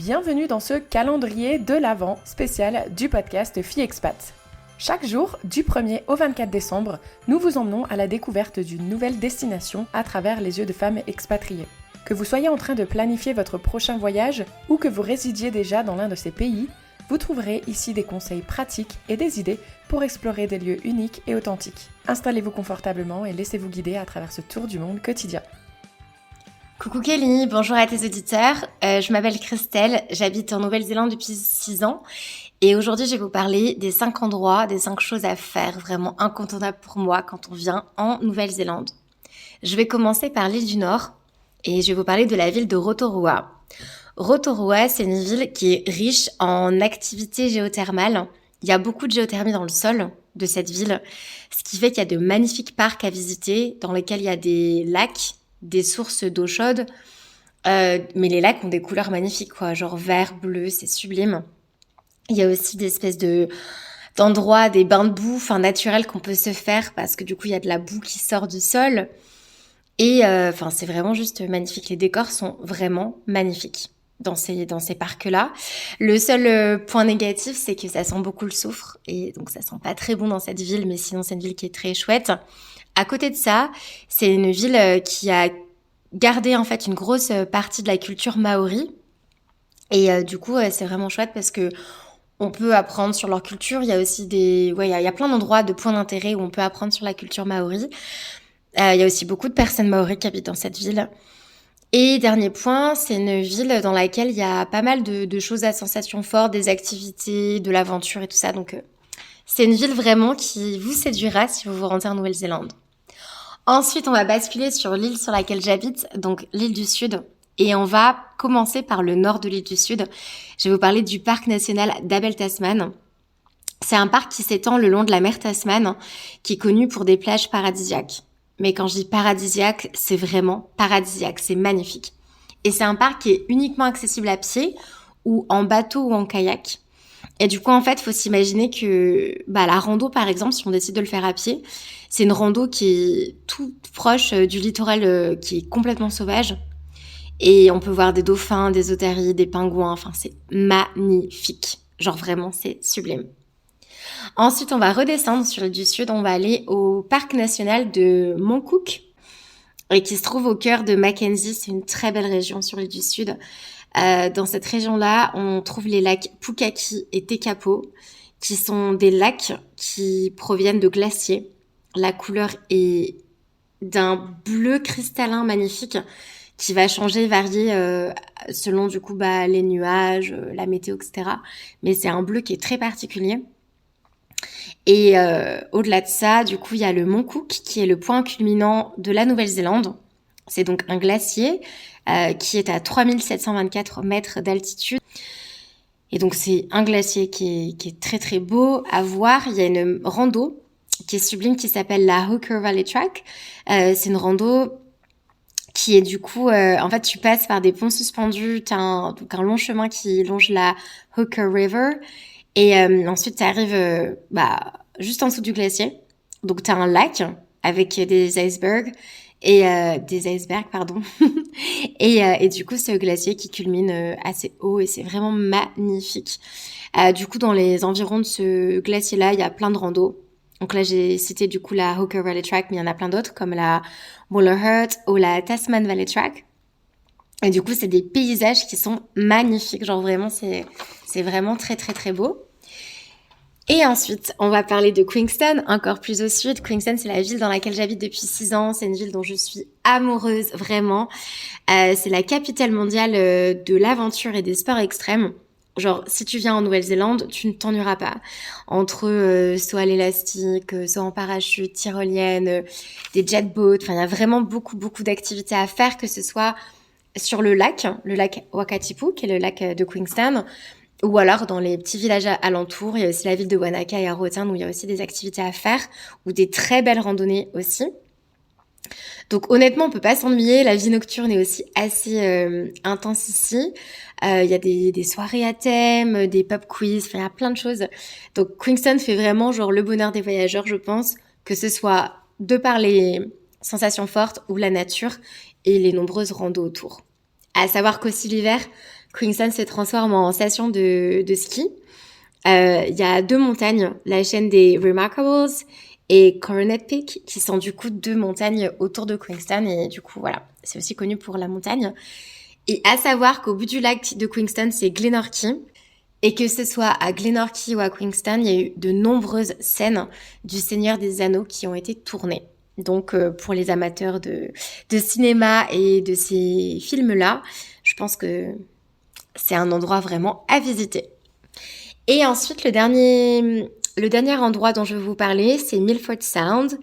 Bienvenue dans ce calendrier de l'Avent spécial du podcast Filles Expat. Chaque jour, du 1er au 24 décembre, nous vous emmenons à la découverte d'une nouvelle destination à travers les yeux de femmes expatriées. Que vous soyez en train de planifier votre prochain voyage ou que vous résidiez déjà dans l'un de ces pays, vous trouverez ici des conseils pratiques et des idées pour explorer des lieux uniques et authentiques. Installez-vous confortablement et laissez-vous guider à travers ce tour du monde quotidien. Coucou Kelly, bonjour à tes auditeurs. Je m'appelle Christelle, j'habite en Nouvelle-Zélande depuis 6 ans et aujourd'hui je vais vous parler des 5 endroits, des 5 choses à faire vraiment incontournables pour moi quand on vient en Nouvelle-Zélande. Je vais commencer par l'île du Nord et je vais vous parler de la ville de Rotorua. Rotorua, c'est une ville qui est riche en activités géothermales. Il y a beaucoup de géothermie dans le sol de cette ville, ce qui fait qu'il y a de magnifiques parcs à visiter dans lesquels il y a des lacs, des sources d'eau chaude, mais les lacs ont des couleurs magnifiques, quoi, genre vert, bleu, c'est sublime. Il y a aussi des espèces d'endroits, des bains de boue, naturels qu'on peut se faire parce que du coup il y a de la boue qui sort du sol et c'est vraiment juste magnifique. Les décors sont vraiment magnifiques dans ces parcs-là. Le seul point négatif, c'est que ça sent beaucoup le soufre et donc ça sent pas très bon dans cette ville, mais sinon c'est une ville qui est très chouette. À côté de ça, c'est une ville qui a gardé en fait une grosse partie de la culture maori. Et du coup, c'est vraiment chouette parce que on peut apprendre sur leur culture. Il y a aussi il y a plein d'endroits de points d'intérêt où on peut apprendre sur la culture maori. Il y a aussi beaucoup de personnes maoris qui habitent dans cette ville. Et dernier point, c'est une ville dans laquelle il y a pas mal de choses à sensations fortes, des activités, de l'aventure et tout ça. Donc, c'est une ville vraiment qui vous séduira si vous vous rendez en Nouvelle-Zélande. Ensuite, on va basculer sur l'île sur laquelle j'habite, donc l'île du Sud. Et on va commencer par le nord de l'île du Sud. Je vais vous parler du parc national d'Abel Tasman. C'est un parc qui s'étend le long de la mer Tasman, qui est connu pour des plages paradisiaques. Mais quand je dis paradisiaque, c'est vraiment paradisiaque, c'est magnifique. Et c'est un parc qui est uniquement accessible à pied, ou en bateau ou en kayak. Et du coup, en fait, il faut s'imaginer que la rando, par exemple, si on décide de le faire à pied, c'est une rando qui est tout proche du littoral qui est complètement sauvage. Et on peut voir des dauphins, des otaries, des pingouins. Enfin, c'est magnifique. Genre vraiment, c'est sublime. Ensuite, on va redescendre sur l'île du Sud. On va aller au parc national de Mont Cook, et qui se trouve au cœur de Mackenzie. C'est une très belle région sur l'île du Sud. Dans cette région-là, on trouve les lacs Pukaki et Tekapo, qui sont des lacs qui proviennent de glaciers. La couleur est d'un bleu cristallin magnifique qui va changer, varier selon du coup les nuages, la météo, etc. Mais c'est un bleu qui est très particulier. Et au-delà de ça, du coup, il y a le Mont Cook qui est le point culminant de la Nouvelle-Zélande. C'est donc un glacier qui est à 3724 mètres d'altitude. Et donc, c'est un glacier qui est très, très beau à voir. Il y a une rando qui est sublime qui s'appelle la Hooker Valley Track. C'est une rando qui est du coup... en fait, tu passes par des ponts suspendus. Tu as un long chemin qui longe la Hooker River. Et ensuite, tu arrives juste en dessous du glacier. Donc, tu as un lac avec des icebergs. Et du coup, c'est le glacier qui culmine assez haut et c'est vraiment magnifique. Du coup, dans les environs de ce glacier-là, il y a plein de randos. Donc là, j'ai cité du coup la Hooker Valley Track, mais il y en a plein d'autres comme la Bullerhurt ou la Tasman Valley Track. Et du coup, c'est des paysages qui sont magnifiques. Genre vraiment, c'est vraiment très très très beau. Et ensuite, on va parler de Queenstown, encore plus au sud. Queenstown, c'est la ville dans laquelle j'habite depuis 6 ans. C'est une ville dont je suis amoureuse, vraiment. C'est la capitale mondiale de l'aventure et des sports extrêmes. Genre, si tu viens en Nouvelle-Zélande, tu ne t'ennuieras pas. Entre soit à l'élastique, soit en parachute, tyrolienne, des jet boats. Enfin, il y a vraiment beaucoup, beaucoup d'activités à faire, que ce soit sur le lac Wakatipu, qui est le lac de Queenstown, ou alors dans les petits villages alentours. Il y a aussi la ville de Wanaka et Arrowtown où il y a aussi des activités à faire, ou des très belles randonnées aussi. Donc honnêtement, on peut pas s'ennuyer. La vie nocturne est aussi assez intense ici. Il y a des soirées à thème, des pub quiz, il y a plein de choses. Donc Queenstown fait vraiment genre le bonheur des voyageurs, je pense, que ce soit de par les sensations fortes ou la nature et les nombreuses randos autour. À savoir qu'aussi l'hiver, Queenstown se transforme en station de ski. Il y a 2 montagnes, la chaîne des Remarkables et Coronet Peak, qui sont du coup 2 montagnes autour de Queenstown. Et du coup, voilà, c'est aussi connu pour la montagne. Et à savoir qu'au bout du lac de Queenstown, c'est Glenorchy. Et que ce soit à Glenorchy ou à Queenstown, il y a eu de nombreuses scènes du Seigneur des Anneaux qui ont été tournées. Donc, pour les amateurs de cinéma et de ces films-là, je pense que c'est un endroit vraiment à visiter. Et ensuite, le dernier endroit dont je vais vous parler, c'est Milford Sound,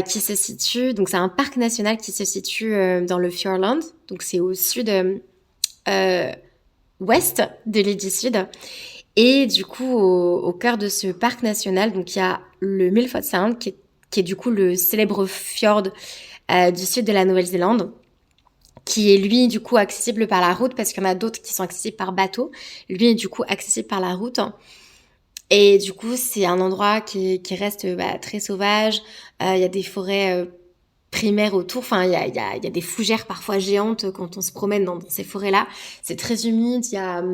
qui se situe, donc c'est un parc national qui se situe dans le Fiordland, donc c'est au sud ouest de l'île du Sud. Et du coup, au cœur de ce parc national, donc il y a le Milford Sound, qui est du coup le célèbre fjord du sud de la Nouvelle-Zélande, qui est lui du coup accessible par la route, parce qu'il y en a d'autres qui sont accessibles par bateau. Lui est du coup accessible par la route. Et du coup, c'est un endroit qui reste très sauvage. Il y a des forêts primaires autour. Enfin, il y a des fougères parfois géantes quand on se promène dans ces forêts-là. C'est très humide. Il y a,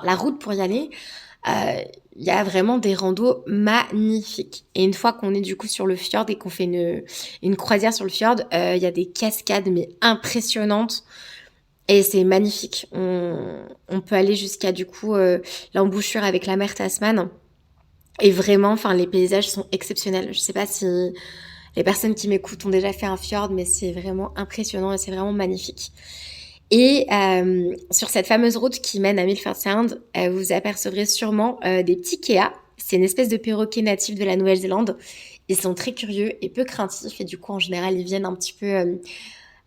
la route pour y aller. Il y a vraiment des randos magnifiques. Et une fois qu'on est du coup sur le fjord et qu'on fait une croisière sur le fjord, il y a des cascades mais impressionnantes. Et c'est magnifique. On peut aller jusqu'à du coup l'embouchure avec la mer Tasman. Et vraiment, les paysages sont exceptionnels. Je sais pas si les personnes qui m'écoutent ont déjà fait un fjord, mais c'est vraiment impressionnant et c'est vraiment magnifique. Et sur cette fameuse route qui mène à Milford Sound, vous apercevrez sûrement des petits kéas. C'est une espèce de perroquet natif de la Nouvelle-Zélande. Ils sont très curieux et peu craintifs. Et du coup, en général, ils viennent un petit peu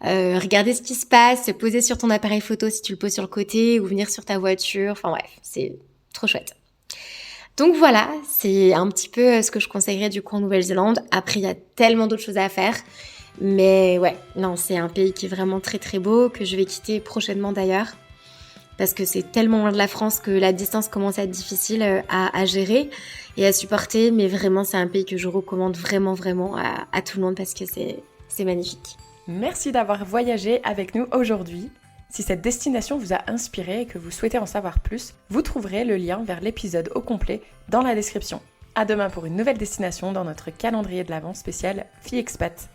regarder ce qui se passe, se poser sur ton appareil photo si tu le poses sur le côté ou venir sur ta voiture. Enfin bref, c'est trop chouette. Donc voilà, c'est un petit peu ce que je conseillerais du coup en Nouvelle-Zélande. Après, il y a tellement d'autres choses à faire. Mais ouais, non, c'est un pays qui est vraiment très très beau, que je vais quitter prochainement d'ailleurs. Parce que c'est tellement loin de la France que la distance commence à être difficile à gérer et à supporter. Mais vraiment, c'est un pays que je recommande vraiment à tout le monde parce que c'est magnifique. Merci d'avoir voyagé avec nous aujourd'hui. Si cette destination vous a inspiré et que vous souhaitez en savoir plus, vous trouverez le lien vers l'épisode au complet dans la description. À demain pour une nouvelle destination dans notre calendrier de l'Avent spécial Filles Expat.